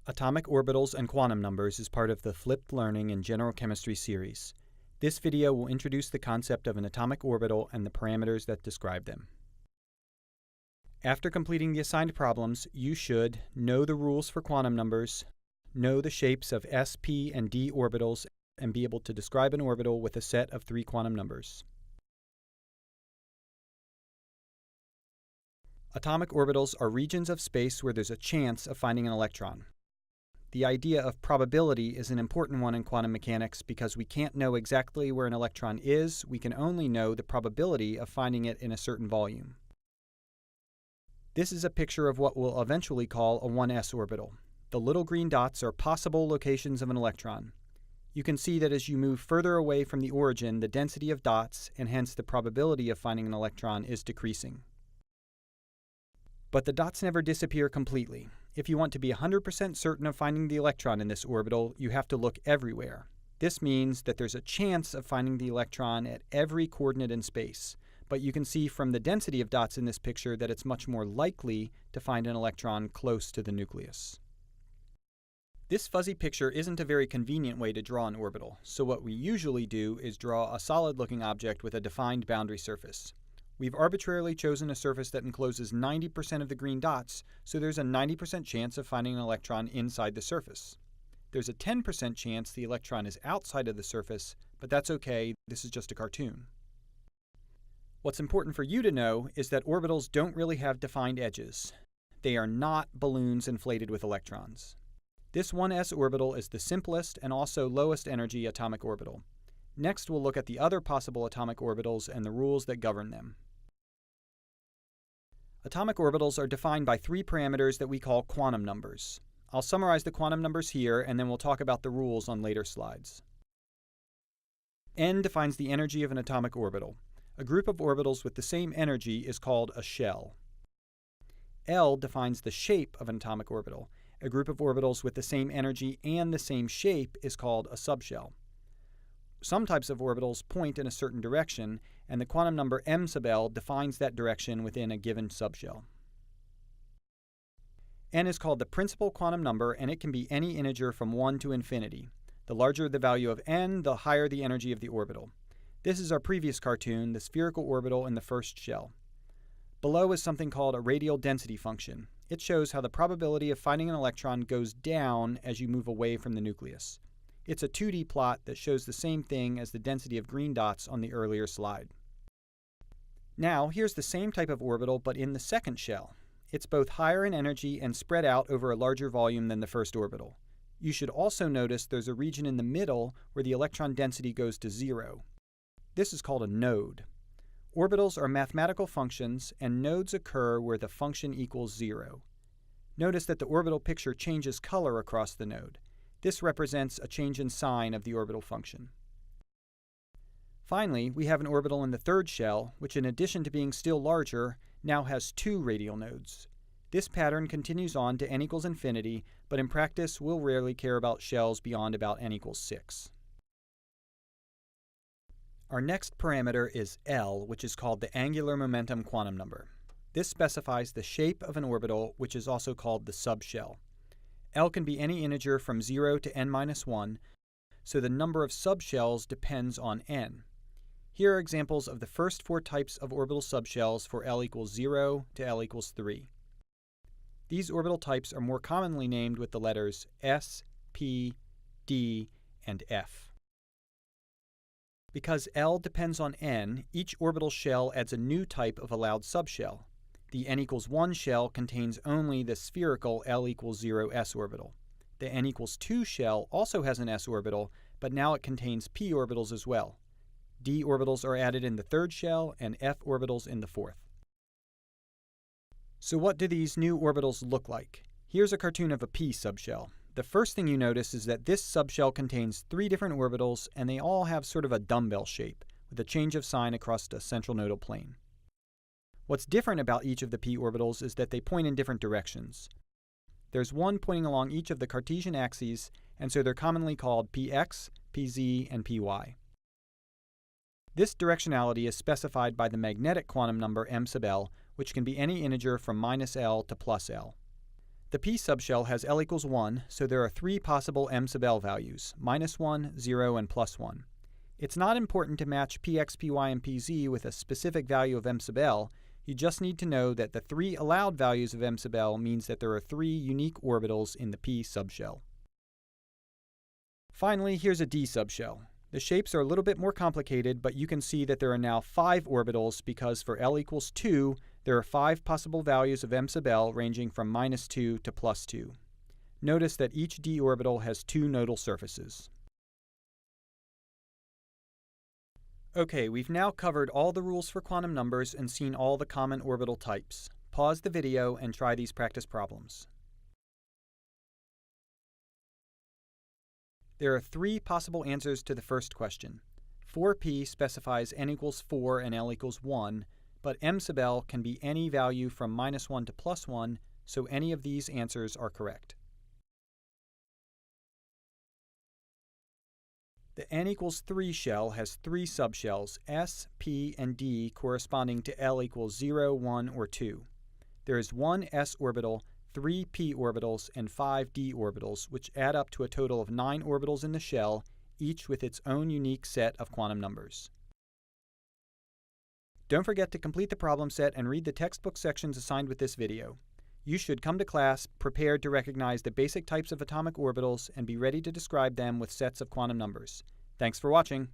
Atomic orbitals and quantum numbers is part of the Flipped Learning in General Chemistry series. This video will introduce the concept of an atomic orbital and the parameters that describe them. After completing the assigned problems, you should know the rules for quantum numbers, know the shapes of s, p, and d orbitals, and be able to describe an orbital with a set of 3 quantum numbers. Atomic orbitals are regions of space where there's a chance of finding an electron. The idea of probability is an important one in quantum mechanics because we can't know exactly where an electron is, we can only know the probability of finding it in a certain volume. This is a picture of what we'll eventually call a 1s orbital. The little green dots are possible locations of an electron. You can see that as you move further away from the origin, the density of dots, and hence the probability of finding an electron, is decreasing. But the dots never disappear completely. If you want to be 100% certain of finding the electron in this orbital, you have to look everywhere. This means that there's a chance of finding the electron at every coordinate in space. But you can see from the density of dots in this picture that it's much more likely to find an electron close to the nucleus. This fuzzy picture isn't a very convenient way to draw an orbital, so what we usually do is draw a solid-looking object with a defined boundary surface. We've arbitrarily chosen a surface that encloses 90% of the green dots, so there's a 90% chance of finding an electron inside the surface. There's a 10% chance the electron is outside of the surface, but that's okay, this is just a cartoon. What's important for you to know is that orbitals don't really have defined edges. They are not balloons inflated with electrons. This 1s orbital is the simplest and also lowest energy atomic orbital. Next, we'll look at the other possible atomic orbitals and the rules that govern them. Atomic orbitals are defined by 3 parameters that we call quantum numbers. I'll summarize the quantum numbers here, and then we'll talk about the rules on later slides. N defines the energy of an atomic orbital. A group of orbitals with the same energy is called a shell. L defines the shape of an atomic orbital. A group of orbitals with the same energy and the same shape is called a subshell. Some types of orbitals point in a certain direction, and the quantum number m sub L defines that direction within a given subshell. N is called the principal quantum number, and it can be any integer from 1 to infinity. The larger the value of n, the higher the energy of the orbital. This is our previous cartoon, the spherical orbital in the first shell. Below is something called a radial density function. It shows how the probability of finding an electron goes down as you move away from the nucleus. It's a 2D plot that shows the same thing as the density of green dots on the earlier slide. Now, here's the same type of orbital, but in the second shell. It's both higher in energy and spread out over a larger volume than the first orbital. You should also notice there's a region in the middle where the electron density goes to 0. This is called a node. Orbitals are mathematical functions, and nodes occur where the function equals 0. Notice that the orbital picture changes color across the node. This represents a change in sign of the orbital function. Finally, we have an orbital in the third shell, which in addition to being still larger, now has 2 radial nodes. This pattern continues on to n equals infinity, but in practice we'll rarely care about shells beyond about n equals 6. Our next parameter is L, which is called the angular momentum quantum number. This specifies the shape of an orbital, which is also called the subshell. L can be any integer from 0 to n-1, so the number of subshells depends on n. Here are examples of the first 4 types of orbital subshells for L equals 0 to L equals 3. These orbital types are more commonly named with the letters S, P, D, and F. Because L depends on n, each orbital shell adds a new type of allowed subshell. The n equals 1 shell contains only the spherical L equals 0 s orbital. The n equals 2 shell also has an s orbital, but now it contains p orbitals as well. D orbitals are added in the third shell and f orbitals in the fourth. So what do these new orbitals look like? Here's a cartoon of a p subshell. The first thing you notice is that this subshell contains 3 different orbitals, and they all have sort of a dumbbell shape, with a change of sign across a central nodal plane. What's different about each of the p orbitals is that they point in different directions. There's one pointing along each of the Cartesian axes, and so they're commonly called px, pz, and py. This directionality is specified by the magnetic quantum number m sub L, which can be any integer from -L to +L. The p subshell has L equals 1, so there are 3 possible m sub L values, -1, 0, and +1. It's not important to match px, py, and pz with a specific value of m sub L. You just need to know that the 3 allowed values of m sub L means that there are 3 unique orbitals in the p subshell. Finally, here's a d subshell. The shapes are a little bit more complicated, but you can see that there are now 5 orbitals because for L equals 2, there are 5 possible values of m sub L ranging from -2 to +2. Notice that each d orbital has 2 nodal surfaces. Okay, we've now covered all the rules for quantum numbers and seen all the common orbital types. Pause the video and try these practice problems. There are 3 possible answers to the first question. 4p specifies n equals 4 and L equals 1, but m sub L can be any value from -1 to +1, so any of these answers are correct. The n equals 3 shell has 3 subshells, S, P, and D, corresponding to L equals 0, 1, or 2. There is 1 s orbital, 3 p orbitals, and 5 d orbitals, which add up to a total of 9 orbitals in the shell, each with its own unique set of quantum numbers. Don't forget to complete the problem set and read the textbook sections assigned with this video. You should come to class prepared to recognize the basic types of atomic orbitals and be ready to describe them with sets of quantum numbers. Thanks for watching.